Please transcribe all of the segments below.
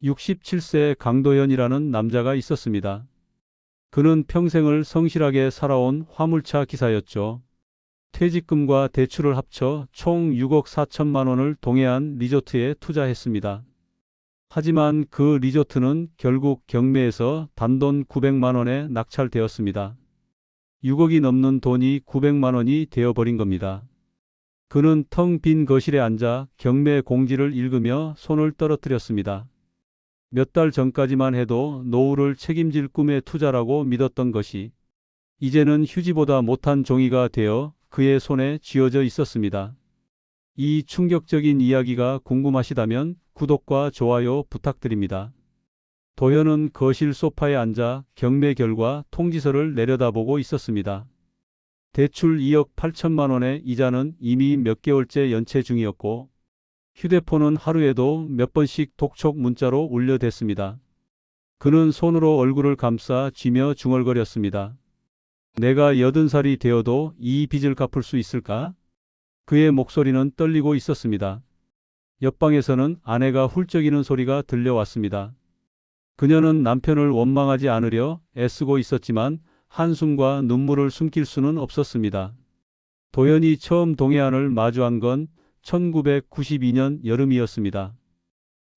67세 강도현이라는 남자가 있었습니다. 그는 평생을 성실하게 살아온 화물차 기사였죠. 퇴직금과 대출을 합쳐 총 6억 4천만 원을 동해안 리조트에 투자했습니다. 하지만 그 리조트는 결국 경매에서 단돈 900만 원에 낙찰되었습니다. 6억이 넘는 돈이 900만 원이 되어버린 겁니다. 그는 텅 빈 거실에 앉아 경매 공지를 읽으며 손을 떨어뜨렸습니다. 몇 달 전까지만 해도 노후를 책임질 꿈의 투자라고 믿었던 것이 이제는 휴지보다 못한 종이가 되어 그의 손에 쥐어져 있었습니다. 이 충격적인 이야기가 궁금하시다면 구독과 좋아요 부탁드립니다. 도현은 거실 소파에 앉아 경매 결과 통지서를 내려다보고 있었습니다. 대출 2억 8천만 원의 이자는 이미 몇 개월째 연체 중이었고 휴대폰은 하루에도 몇 번씩 독촉 문자로 울려댔습니다. 그는 손으로 얼굴을 감싸 쥐며 중얼거렸습니다. 내가 80살이 되어도 이 빚을 갚을 수 있을까? 그의 목소리는 떨리고 있었습니다. 옆방에서는 아내가 훌쩍이는 소리가 들려왔습니다. 그녀는 남편을 원망하지 않으려 애쓰고 있었지만 한숨과 눈물을 숨길 수는 없었습니다. 도현이 처음 동해안을 마주한 건 1992년 여름이었습니다.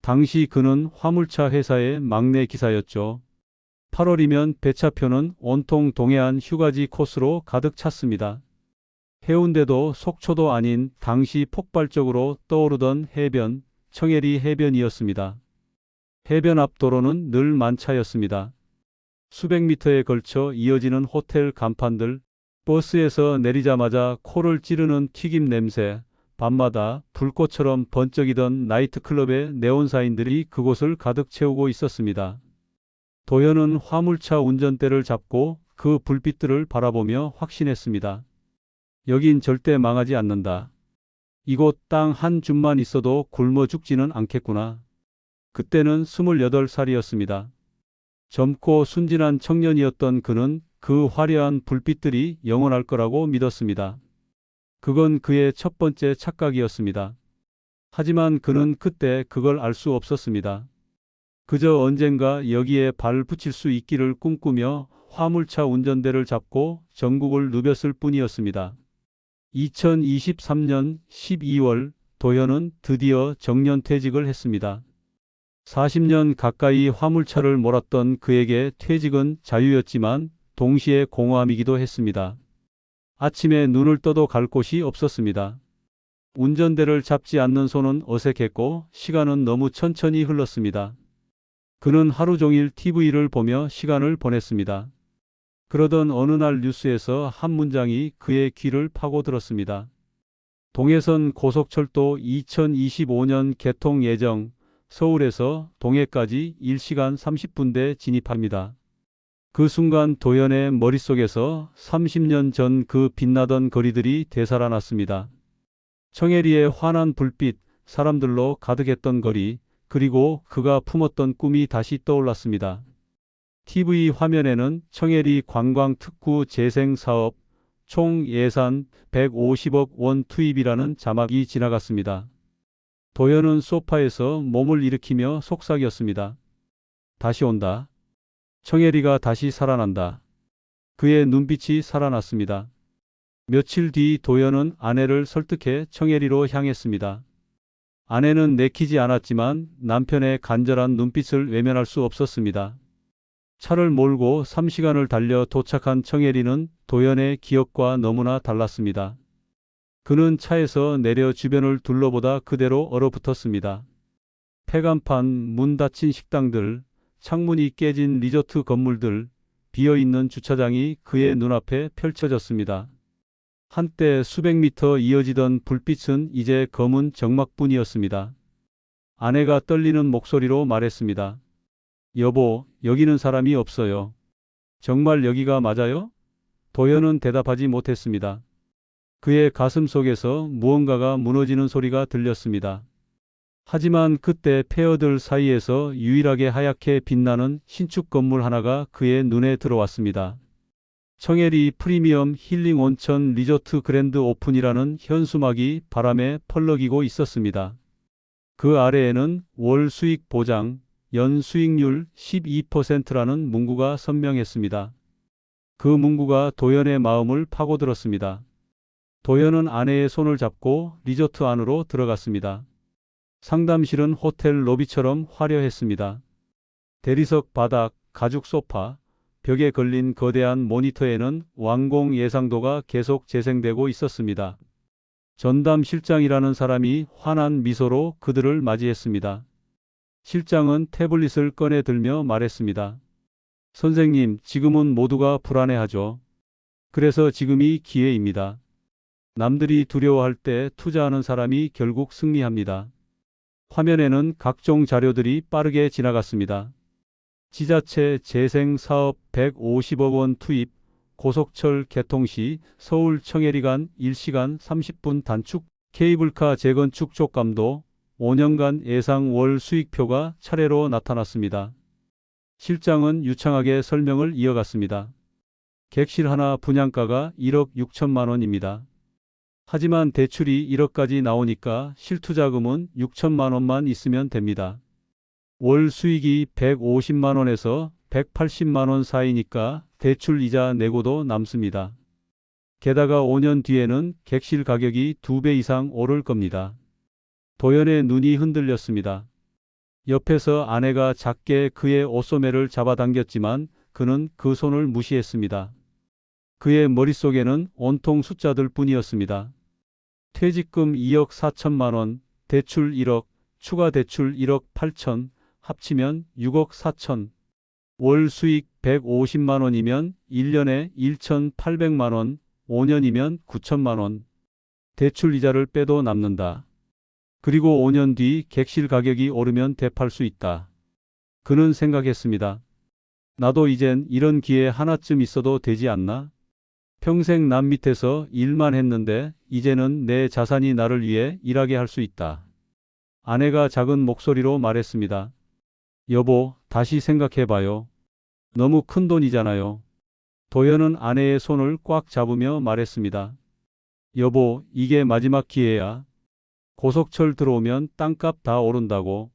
당시 그는 화물차 회사의 막내 기사였죠. 8월이면 배차표는 온통 동해안 휴가지 코스로 가득 찼습니다. 해운대도 속초도 아닌 당시 폭발적으로 떠오르던 해변, 청해리 해변이었습니다. 해변 앞 도로는 늘 만차였습니다. 수백 미터에 걸쳐 이어지는 호텔 간판들, 버스에서 내리자마자 코를 찌르는 튀김 냄새, 밤마다 불꽃처럼 번쩍이던 나이트클럽의 네온사인들이 그곳을 가득 채우고 있었습니다. 도현은 화물차 운전대를 잡고 그 불빛들을 바라보며 확신했습니다. 여긴 절대 망하지 않는다. 이곳 땅 한 줌만 있어도 굶어 죽지는 않겠구나. 그때는 28살이었습니다. 젊고 순진한 청년이었던 그는 그 화려한 불빛들이 영원할 거라고 믿었습니다. 그건 그의 첫 번째 착각이었습니다. 하지만 그는 그때 그걸 알 수 없었습니다. 그저 언젠가 여기에 발 붙일 수 있기를 꿈꾸며 화물차 운전대를 잡고 전국을 누볐을 뿐이었습니다. 2023년 12월 도현은 드디어 정년퇴직을 했습니다. 40년 가까이 화물차를 몰았던 그에게 퇴직은 자유였지만 동시에 공허함이기도 했습니다. 아침에 눈을 떠도 갈 곳이 없었습니다. 운전대를 잡지 않는 손은 어색했고 시간은 너무 천천히 흘렀습니다. 그는 하루 종일 TV를 보며 시간을 보냈습니다. 그러던 어느 날 뉴스에서 한 문장이 그의 귀를 파고들었습니다. 동해선 고속철도 2025년 개통 예정, 서울에서 동해까지 1시간 30분대 진입합니다. 그 순간 도현의 머릿속에서 30년 전 그 빛나던 거리들이 되살아났습니다. 청해리의 환한 불빛, 사람들로 가득했던 거리, 그리고 그가 품었던 꿈이 다시 떠올랐습니다. TV 화면에는 청해리 관광특구 재생사업, 총 예산 150억 원 투입이라는 자막이 지나갔습니다. 도현은 소파에서 몸을 일으키며 속삭였습니다. 다시 온다. 청해리가 다시 살아난다. 그의 눈빛이 살아났습니다. 며칠 뒤 도현은 아내를 설득해 청해리로 향했습니다. 아내는 내키지 않았지만 남편의 간절한 눈빛을 외면할 수 없었습니다. 차를 몰고 3시간을 달려 도착한 청해리는 도현의 기억과 너무나 달랐습니다. 그는 차에서 내려 주변을 둘러보다 그대로 얼어붙었습니다. 폐간판, 문 닫힌 식당들, 창문이 깨진 리조트 건물들, 비어있는 주차장이 그의 눈앞에 펼쳐졌습니다. 한때 수백 미터 이어지던 불빛은 이제 검은 적막뿐이었습니다. 아내가 떨리는 목소리로 말했습니다. 여보, 여기는 사람이 없어요. 정말 여기가 맞아요? 도현은 대답하지 못했습니다. 그의 가슴 속에서 무언가가 무너지는 소리가 들렸습니다. 하지만 그때 폐허들 사이에서 유일하게 하얗게 빛나는 신축 건물 하나가 그의 눈에 들어왔습니다. 청해리 프리미엄 힐링 온천 리조트 그랜드 오픈이라는 현수막이 바람에 펄럭이고 있었습니다. 그 아래에는 월 수익 보장, 연 수익률 12%라는 문구가 선명했습니다. 그 문구가 도연의 마음을 파고들었습니다. 도연은 아내의 손을 잡고 리조트 안으로 들어갔습니다. 상담실은 호텔 로비처럼 화려했습니다. 대리석 바닥, 가죽 소파, 벽에 걸린 거대한 모니터에는 완공 예상도가 계속 재생되고 있었습니다. 전담 실장이라는 사람이 환한 미소로 그들을 맞이했습니다. 실장은 태블릿을 꺼내 들며 말했습니다. 선생님, 지금은 모두가 불안해하죠. 그래서 지금이 기회입니다. 남들이 두려워할 때 투자하는 사람이 결국 승리합니다. 화면에는 각종 자료들이 빠르게 지나갔습니다. 지자체 재생사업 150억 원 투입, 고속철 개통 시 서울 청해리 간 1시간 30분 단축, 케이블카 재건축 촉감도 5년간 예상 월 수익표가 차례로 나타났습니다. 실장은 유창하게 설명을 이어갔습니다. 객실 하나 분양가가 1억 6천만 원입니다. 하지만 대출이 1억까지 나오니까 실투자금은 6천만 원만 있으면 됩니다. 월 수익이 150만 원에서 180만 원 사이니까 대출 이자 내고도 남습니다. 게다가 5년 뒤에는 객실 가격이 2배 이상 오를 겁니다. 도연의 눈이 흔들렸습니다. 옆에서 아내가 작게 그의 옷소매를 잡아당겼지만 그는 그 손을 무시했습니다. 그의 머릿속에는 온통 숫자들 뿐이었습니다. 퇴직금 2억 4천만 원, 대출 1억, 추가 대출 1억 8천, 합치면 6억 4천. 월 수익 150만 원이면 1년에 1,800만 원, 5년이면 9천만 원. 대출 이자를 빼도 남는다. 그리고 5년 뒤 객실 가격이 오르면 되팔 수 있다. 그는 생각했습니다. 나도 이젠 이런 기회 하나쯤 있어도 되지 않나? 평생 남 밑에서 일만 했는데 이제는 내 자산이 나를 위해 일하게 할 수 있다. 아내가 작은 목소리로 말했습니다. 여보, 다시 생각해봐요. 너무 큰 돈이잖아요. 도연은 아내의 손을 꽉 잡으며 말했습니다. 여보, 이게 마지막 기회야. 고속철 들어오면 땅값 다 오른다고.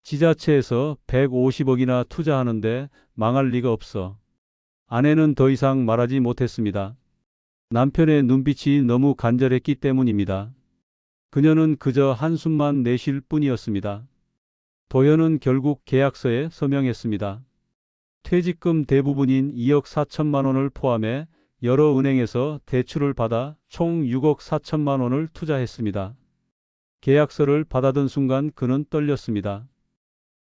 지자체에서 150억이나 투자하는데 망할 리가 없어. 아내는 더 이상 말하지 못했습니다. 남편의 눈빛이 너무 간절했기 때문입니다. 그녀는 그저 한숨만 내쉴 뿐이었습니다. 도연은 결국 계약서에 서명했습니다. 퇴직금 대부분인 2억 4천만 원을 포함해 여러 은행에서 대출을 받아 총 6억 4천만 원을 투자했습니다. 계약서를 받아든 순간 그는 떨렸습니다.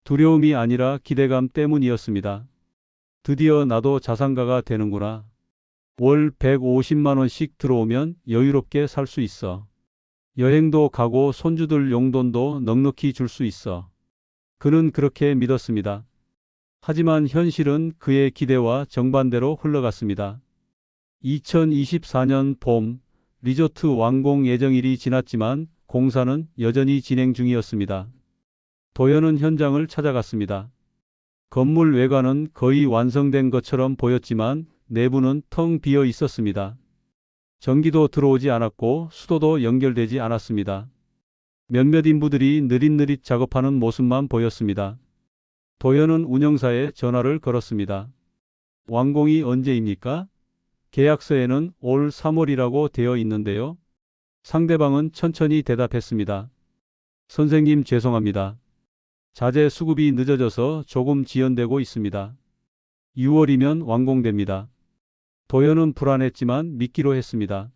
두려움이 아니라 기대감 때문이었습니다. 드디어 나도 자산가가 되는구나. 월 150만 원씩 들어오면 여유롭게 살 수 있어. 여행도 가고 손주들 용돈도 넉넉히 줄 수 있어. 그는 그렇게 믿었습니다. 하지만 현실은 그의 기대와 정반대로 흘러갔습니다. 2024년 봄, 리조트 완공 예정일이 지났지만 공사는 여전히 진행 중이었습니다. 도연은 현장을 찾아갔습니다. 건물 외관은 거의 완성된 것처럼 보였지만 내부는 텅 비어 있었습니다. 전기도 들어오지 않았고 수도도 연결되지 않았습니다. 몇몇 인부들이 느릿느릿 작업하는 모습만 보였습니다. 도연은 운영사에 전화를 걸었습니다. 완공이 언제입니까? 계약서에는 올 3월이라고 되어 있는데요. 상대방은 천천히 대답했습니다. 선생님, 죄송합니다. 자재 수급이 늦어져서 조금 지연되고 있습니다. 6월이면 완공됩니다. 도연은 불안했지만 믿기로 했습니다.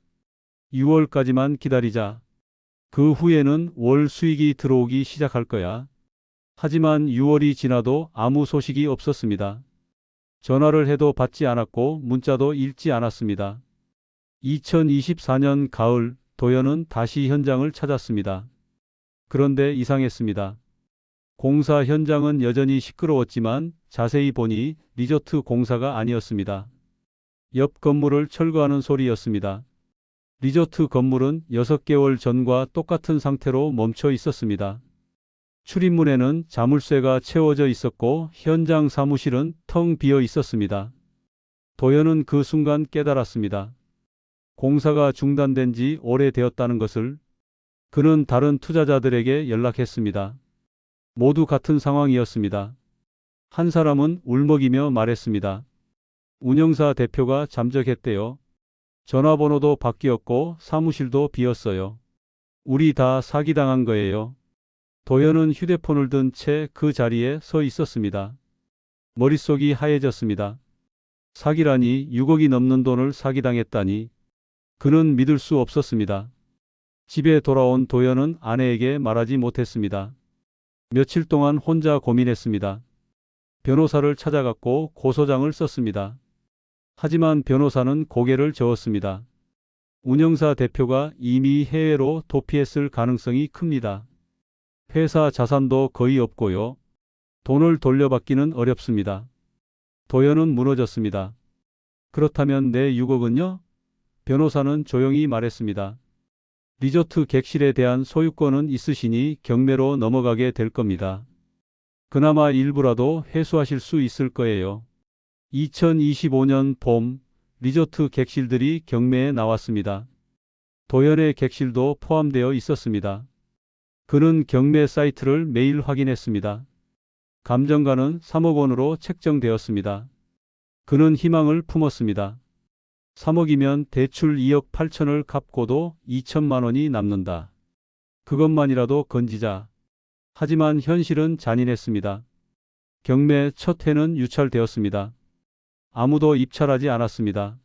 6월까지만 기다리자. 그 후에는 월 수익이 들어오기 시작할 거야. 하지만 6월이 지나도 아무 소식이 없었습니다. 전화를 해도 받지 않았고 문자도 읽지 않았습니다. 2024년 가을, 도연은 다시 현장을 찾았습니다. 그런데 이상했습니다. 공사 현장은 여전히 시끄러웠지만 자세히 보니 리조트 공사가 아니었습니다. 옆 건물을 철거하는 소리였습니다. 리조트 건물은 6개월 전과 똑같은 상태로 멈춰 있었습니다. 출입문에는 자물쇠가 채워져 있었고 현장 사무실은 텅 비어 있었습니다. 도연은 그 순간 깨달았습니다. 공사가 중단된 지 오래되었다는 것을. 그는 다른 투자자들에게 연락했습니다. 모두 같은 상황이었습니다. 한 사람은 울먹이며 말했습니다. 운영사 대표가 잠적했대요. 전화번호도 바뀌었고 사무실도 비었어요. 우리 다 사기당한 거예요. 도현은 휴대폰을 든 채 그 자리에 서 있었습니다. 머릿속이 하얘졌습니다. 사기라니 6억이 넘는 돈을 사기당했다니. 그는 믿을 수 없었습니다. 집에 돌아온 도현은 아내에게 말하지 못했습니다. 며칠 동안 혼자 고민했습니다. 변호사를 찾아갔고 고소장을 썼습니다. 하지만 변호사는 고개를 저었습니다. 운영사 대표가 이미 해외로 도피했을 가능성이 큽니다. 회사 자산도 거의 없고요. 돈을 돌려받기는 어렵습니다. 도현은 무너졌습니다. 그렇다면 내 6억은요? 변호사는 조용히 말했습니다. 리조트 객실에 대한 소유권은 있으시니 경매로 넘어가게 될 겁니다. 그나마 일부라도 회수하실 수 있을 거예요. 2025년 봄 리조트 객실들이 경매에 나왔습니다. 도현의 객실도 포함되어 있었습니다. 그는 경매 사이트를 매일 확인했습니다. 감정가는 3억 원으로 책정되었습니다. 그는 희망을 품었습니다. 3억이면 대출 2억 8천을 갚고도 2천만 원이 남는다. 그것만이라도 건지자. 하지만 현실은 잔인했습니다. 경매 첫 해는 유찰되었습니다. 아무도 입찰하지 않았습니다.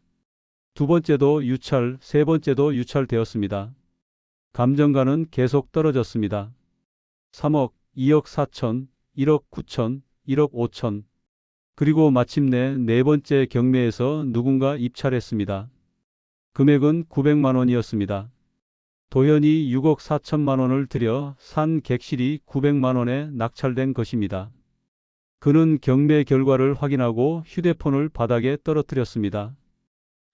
두 번째도 유찰, 세 번째도 유찰되었습니다. 감정가는 계속 떨어졌습니다. 3억, 2억 4천, 1억 9천, 1억 5천. 그리고 마침내 네 번째 경매에서 누군가 입찰했습니다. 금액은 900만 원이었습니다. 도현이 6억 4천만 원을 들여 산 객실이 900만 원에 낙찰된 것입니다. 그는 경매 결과를 확인하고 휴대폰을 바닥에 떨어뜨렸습니다.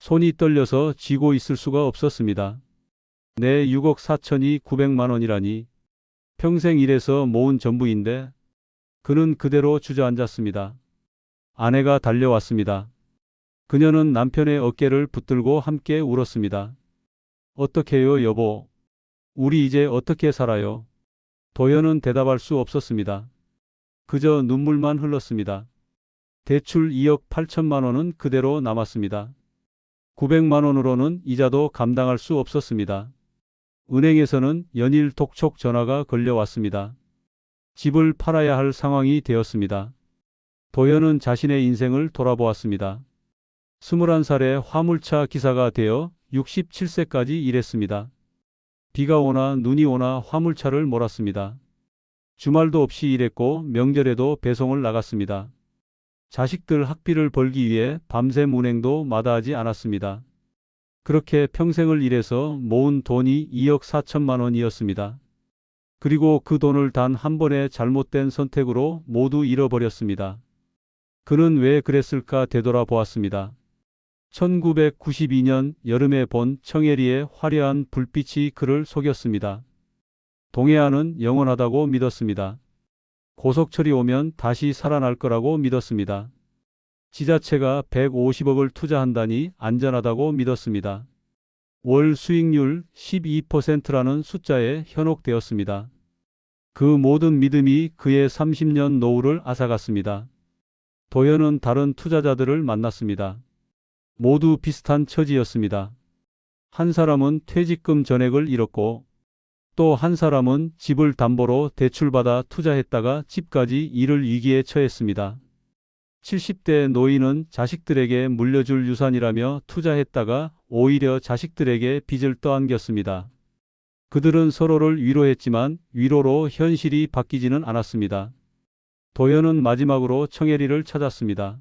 손이 떨려서 쥐고 있을 수가 없었습니다. 내 6억 4천이 900만 원이라니. 평생 일해서 모은 전부인데. 그는 그대로 주저앉았습니다. 아내가 달려왔습니다. 그녀는 남편의 어깨를 붙들고 함께 울었습니다. 어떡해요, 여보? 우리 이제 어떻게 살아요? 도현은 대답할 수 없었습니다. 그저 눈물만 흘렀습니다. 대출 2억 8천만 원은 그대로 남았습니다. 900만 원으로는 이자도 감당할 수 없었습니다. 은행에서는 연일 독촉 전화가 걸려왔습니다. 집을 팔아야 할 상황이 되었습니다. 도현은 자신의 인생을 돌아보았습니다. 21살에 화물차 기사가 되어 67세까지 일했습니다. 비가 오나 눈이 오나 화물차를 몰았습니다. 주말도 없이 일했고 명절에도 배송을 나갔습니다. 자식들 학비를 벌기 위해 밤샘 운행도 마다하지 않았습니다. 그렇게 평생을 일해서 모은 돈이 2억 4천만 원이었습니다. 그리고 그 돈을 단 한 번의 잘못된 선택으로 모두 잃어버렸습니다. 그는 왜 그랬을까 되돌아보았습니다. 1992년 여름에 본 청해리의 화려한 불빛이 그를 속였습니다. 동해안은 영원하다고 믿었습니다. 고속철이 오면 다시 살아날 거라고 믿었습니다. 지자체가 150억을 투자한다니 안전하다고 믿었습니다. 월 수익률 12%라는 숫자에 현혹되었습니다. 그 모든 믿음이 그의 30년 노후를 앗아갔습니다. 도현은 다른 투자자들을 만났습니다. 모두 비슷한 처지였습니다. 한 사람은 퇴직금 전액을 잃었고 또 한 사람은 집을 담보로 대출받아 투자했다가 집까지 잃을 위기에 처했습니다. 70대 노인은 자식들에게 물려줄 유산이라며 투자했다가 오히려 자식들에게 빚을 떠안겼습니다. 그들은 서로를 위로했지만 위로로 현실이 바뀌지는 않았습니다. 도현은 마지막으로 청해리를 찾았습니다.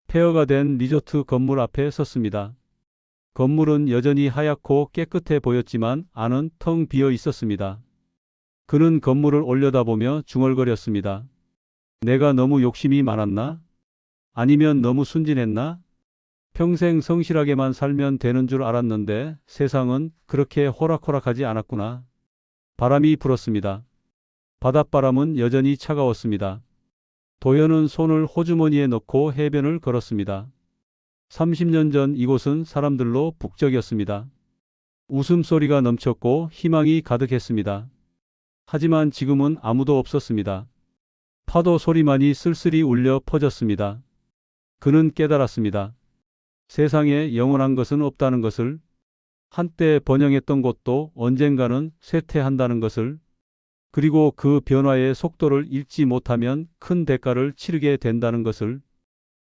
폐허가 된 리조트 건물 앞에 섰습니다. 건물은 여전히 하얗고 깨끗해 보였지만 안은 텅 비어 있었습니다. 그는 건물을 올려다보며 중얼거렸습니다. 내가 너무 욕심이 많았나? 아니면 너무 순진했나? 평생 성실하게만 살면 되는 줄 알았는데 세상은 그렇게 호락호락하지 않았구나. 바람이 불었습니다. 바닷바람은 여전히 차가웠습니다. 도현은 손을 호주머니에 넣고 해변을 걸었습니다. 30년 전 이곳은 사람들로 북적였습니다. 웃음소리가 넘쳤고 희망이 가득했습니다. 하지만 지금은 아무도 없었습니다. 파도 소리만이 쓸쓸히 울려 퍼졌습니다. 그는 깨달았습니다. 세상에 영원한 것은 없다는 것을, 한때 번영했던 곳도 언젠가는 쇠퇴한다는 것을, 그리고 그 변화의 속도를 읽지 못하면 큰 대가를 치르게 된다는 것을.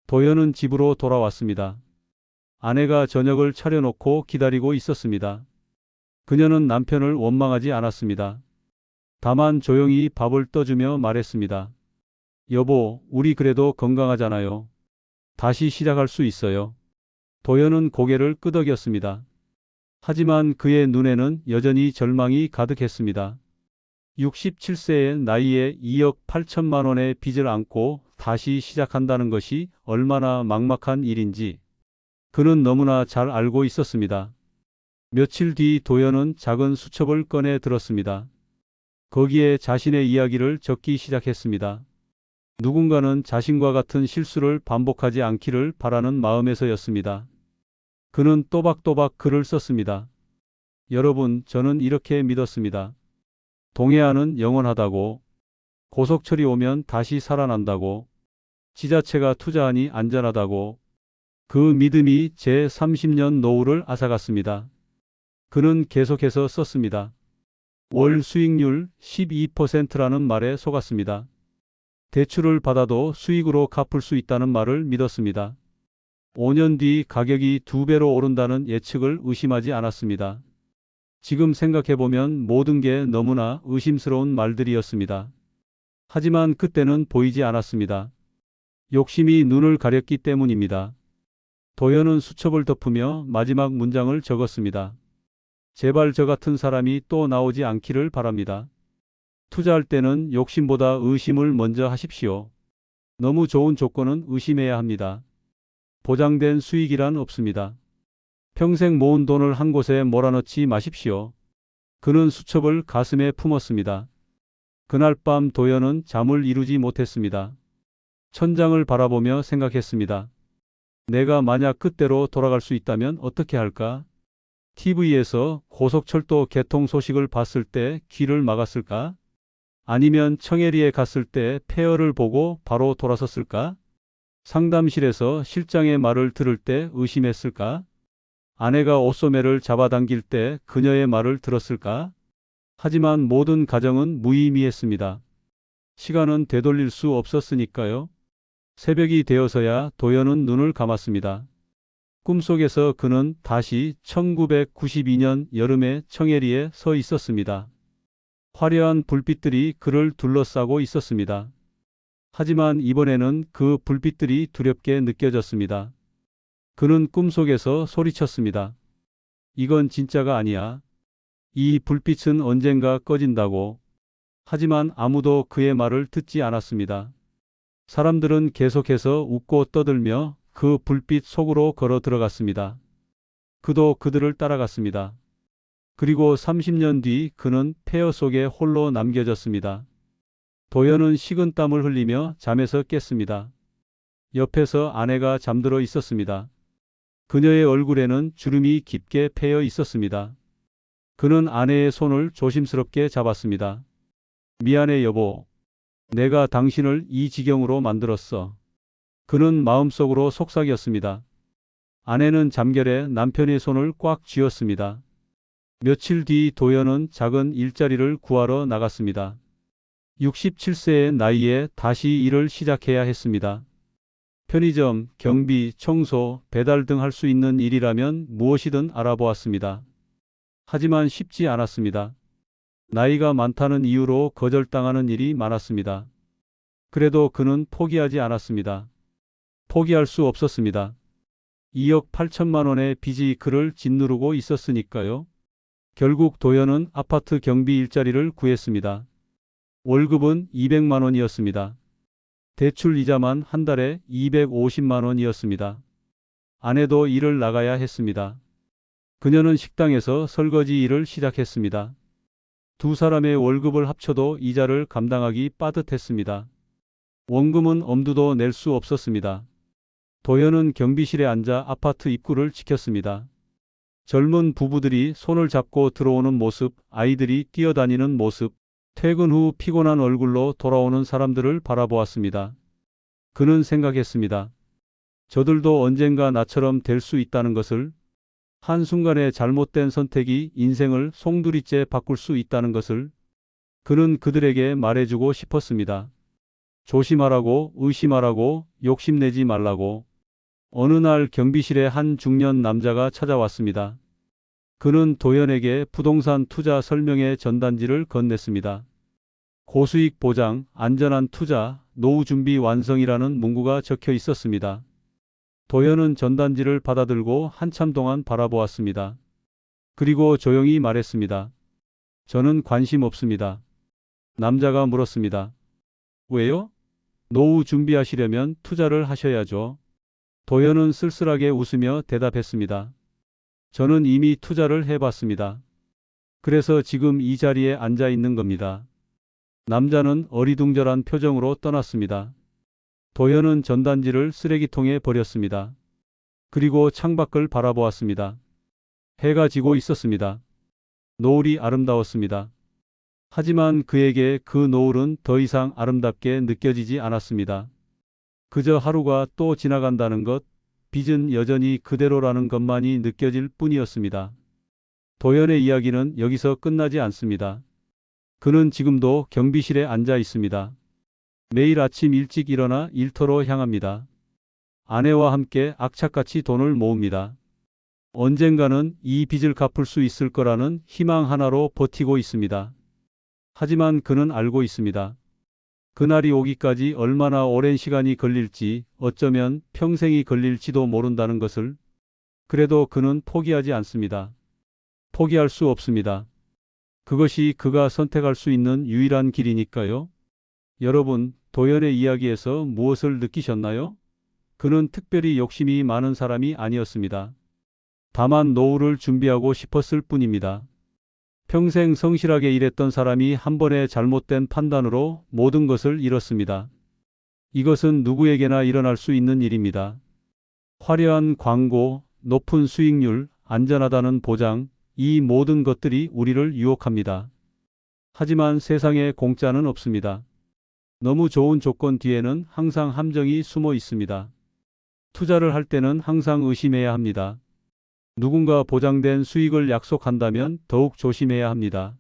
도연은 집으로 돌아왔습니다. 아내가 저녁을 차려놓고 기다리고 있었습니다. 그녀는 남편을 원망하지 않았습니다. 다만 조용히 밥을 떠주며 말했습니다. 여보, 우리 그래도 건강하잖아요. 다시 시작할 수 있어요. 도연은 고개를 끄덕였습니다. 하지만 그의 눈에는 여전히 절망이 가득했습니다. 67세의 나이에 2억 8천만 원의 빚을 안고 다시 시작한다는 것이 얼마나 막막한 일인지 그는 너무나 잘 알고 있었습니다. 며칠 뒤 도연은 작은 수첩을 꺼내 들었습니다. 거기에 자신의 이야기를 적기 시작했습니다. 누군가는 자신과 같은 실수를 반복하지 않기를 바라는 마음에서였습니다. 그는 또박또박 글을 썼습니다. 여러분, 저는 이렇게 믿었습니다. 동해안은 영원하다고, 고속철이 오면 다시 살아난다고, 지자체가 투자하니 안전하다고. 그 믿음이 제 30년 노후를 앗아갔습니다. 그는 계속해서 썼습니다. 월 수익률 12%라는 말에 속았습니다. 대출을 받아도 수익으로 갚을 수 있다는 말을 믿었습니다. 5년 뒤 가격이 2배로 오른다는 예측을 의심하지 않았습니다. 지금 생각해보면 모든 게 너무나 의심스러운 말들이었습니다. 하지만 그때는 보이지 않았습니다. 욕심이 눈을 가렸기 때문입니다. 도연은 수첩을 덮으며 마지막 문장을 적었습니다. 제발 저 같은 사람이 또 나오지 않기를 바랍니다. 투자할 때는 욕심보다 의심을 먼저 하십시오. 너무 좋은 조건은 의심해야 합니다. 보장된 수익이란 없습니다. 평생 모은 돈을 한 곳에 몰아넣지 마십시오. 그는 수첩을 가슴에 품었습니다. 그날 밤 도연은 잠을 이루지 못했습니다. 천장을 바라보며 생각했습니다. 내가 만약 그때로 돌아갈 수 있다면 어떻게 할까? TV에서 고속철도 개통 소식을 봤을 때 귀를 막았을까? 아니면 청해리에 갔을 때 폐허를 보고 바로 돌아섰을까? 상담실에서 실장의 말을 들을 때 의심했을까? 아내가 옷소매를 잡아당길 때 그녀의 말을 들었을까? 하지만 모든 가정은 무의미했습니다. 시간은 되돌릴 수 없었으니까요. 새벽이 되어서야 도연은 눈을 감았습니다. 꿈속에서 그는 다시 1992년 여름의 청해리에 서 있었습니다. 화려한 불빛들이 그를 둘러싸고 있었습니다. 하지만 이번에는 그 불빛들이 두렵게 느껴졌습니다. 그는 꿈속에서 소리쳤습니다. 이건 진짜가 아니야. 이 불빛은 언젠가 꺼진다고. 하지만 아무도 그의 말을 듣지 않았습니다. 사람들은 계속해서 웃고 떠들며 그 불빛 속으로 걸어 들어갔습니다. 그도 그들을 따라갔습니다. 그리고 30년 뒤 그는 폐허 속에 홀로 남겨졌습니다. 도연은 식은땀을 흘리며 잠에서 깼습니다. 옆에서 아내가 잠들어 있었습니다. 그녀의 얼굴에는 주름이 깊게 패여 있었습니다. 그는 아내의 손을 조심스럽게 잡았습니다. 미안해 여보. 내가 당신을 이 지경으로 만들었어. 그는 마음속으로 속삭였습니다. 아내는 잠결에 남편의 손을 꽉 쥐었습니다. 며칠 뒤 도연은 작은 일자리를 구하러 나갔습니다. 67세의 나이에 다시 일을 시작해야 했습니다. 편의점, 경비, 청소, 배달 등 할 수 있는 일이라면 무엇이든 알아보았습니다. 하지만 쉽지 않았습니다. 나이가 많다는 이유로 거절당하는 일이 많았습니다. 그래도 그는 포기하지 않았습니다. 포기할 수 없었습니다. 2억 8천만 원의 빚이 그를 짓누르고 있었으니까요. 결국 도연은 아파트 경비 일자리를 구했습니다. 월급은 200만 원이었습니다. 대출 이자만 한 달에 250만 원이었습니다. 아내도 일을 나가야 했습니다. 그녀는 식당에서 설거지 일을 시작했습니다. 두 사람의 월급을 합쳐도 이자를 감당하기 빠듯했습니다. 원금은 엄두도 낼 수 없었습니다. 도연은 경비실에 앉아 아파트 입구를 지켰습니다. 젊은 부부들이 손을 잡고 들어오는 모습, 아이들이 뛰어다니는 모습, 퇴근 후 피곤한 얼굴로 돌아오는 사람들을 바라보았습니다. 그는 생각했습니다. 저들도 언젠가 나처럼 될 수 있다는 것을, 한순간의 잘못된 선택이 인생을 송두리째 바꿀 수 있다는 것을 그는 그들에게 말해주고 싶었습니다. 조심하라고, 의심하라고, 욕심내지 말라고. 어느 날 경비실에 한 중년 남자가 찾아왔습니다. 그는 도연에게 부동산 투자 설명회 전단지를 건넸습니다. 고수익 보장, 안전한 투자, 노후 준비 완성이라는 문구가 적혀 있었습니다. 도연은 전단지를 받아들고 한참 동안 바라보았습니다. 그리고 조용히 말했습니다. 저는 관심 없습니다. 남자가 물었습니다. 왜요? 노후 준비하시려면 투자를 하셔야죠. 도연은 쓸쓸하게 웃으며 대답했습니다. 저는 이미 투자를 해봤습니다. 그래서 지금 이 자리에 앉아 있는 겁니다. 남자는 어리둥절한 표정으로 떠났습니다. 도연은 전단지를 쓰레기통에 버렸습니다. 그리고 창밖을 바라보았습니다. 해가 지고 있었습니다. 노을이 아름다웠습니다. 하지만 그에게 그 노을은 더 이상 아름답게 느껴지지 않았습니다. 그저 하루가 또 지나간다는 것, 빚은 여전히 그대로라는 것만이 느껴질 뿐이었습니다. 도연의 이야기는 여기서 끝나지 않습니다. 그는 지금도 경비실에 앉아 있습니다. 매일 아침 일찍 일어나 일터로 향합니다. 아내와 함께 악착같이 돈을 모읍니다. 언젠가는 이 빚을 갚을 수 있을 거라는 희망 하나로 버티고 있습니다. 하지만 그는 알고 있습니다. 그날이 오기까지 얼마나 오랜 시간이 걸릴지, 어쩌면 평생이 걸릴지도 모른다는 것을. 그래도 그는 포기하지 않습니다. 포기할 수 없습니다. 그것이 그가 선택할 수 있는 유일한 길이니까요. 여러분, 도연의 이야기에서 무엇을 느끼셨나요? 그는 특별히 욕심이 많은 사람이 아니었습니다. 다만 노후를 준비하고 싶었을 뿐입니다. 평생 성실하게 일했던 사람이 한 번의 잘못된 판단으로 모든 것을 잃었습니다. 이것은 누구에게나 일어날 수 있는 일입니다. 화려한 광고, 높은 수익률, 안전하다는 보장, 이 모든 것들이 우리를 유혹합니다. 하지만 세상에 공짜는 없습니다. 너무 좋은 조건 뒤에는 항상 함정이 숨어 있습니다. 투자를 할 때는 항상 의심해야 합니다. 누군가 보장된 수익을 약속한다면 더욱 조심해야 합니다.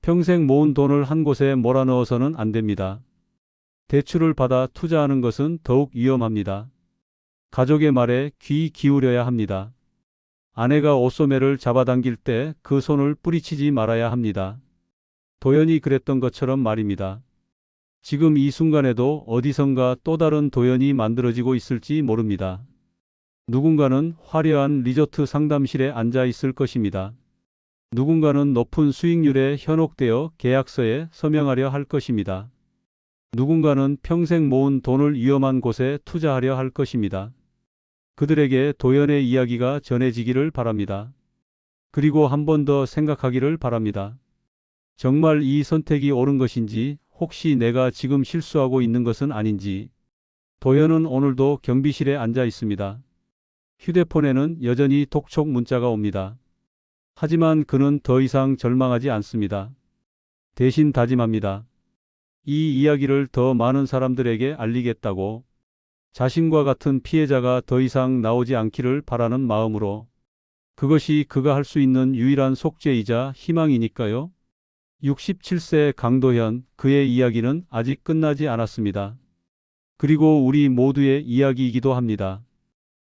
평생 모은 돈을 한 곳에 몰아넣어서는 안 됩니다. 대출을 받아 투자하는 것은 더욱 위험합니다. 가족의 말에 귀 기울여야 합니다. 아내가 옷소매를 잡아당길 때 그 손을 뿌리치지 말아야 합니다. 도연이 그랬던 것처럼 말입니다. 지금 이 순간에도 어디선가 또 다른 도연이 만들어지고 있을지 모릅니다. 누군가는 화려한 리조트 상담실에 앉아 있을 것입니다. 누군가는 높은 수익률에 현혹되어 계약서에 서명하려 할 것입니다. 누군가는 평생 모은 돈을 위험한 곳에 투자하려 할 것입니다. 그들에게 도연의 이야기가 전해지기를 바랍니다. 그리고 한 번 더 생각하기를 바랍니다. 정말 이 선택이 옳은 것인지, 혹시 내가 지금 실수하고 있는 것은 아닌지. 도연은 오늘도 경비실에 앉아 있습니다. 휴대폰에는 여전히 독촉 문자가 옵니다. 하지만 그는 더 이상 절망하지 않습니다. 대신 다짐합니다. 이 이야기를 더 많은 사람들에게 알리겠다고. 자신과 같은 피해자가 더 이상 나오지 않기를 바라는 마음으로. 그것이 그가 할 수 있는 유일한 속죄이자 희망이니까요. 67세 강도현, 그의 이야기는 아직 끝나지 않았습니다. 그리고 우리 모두의 이야기이기도 합니다.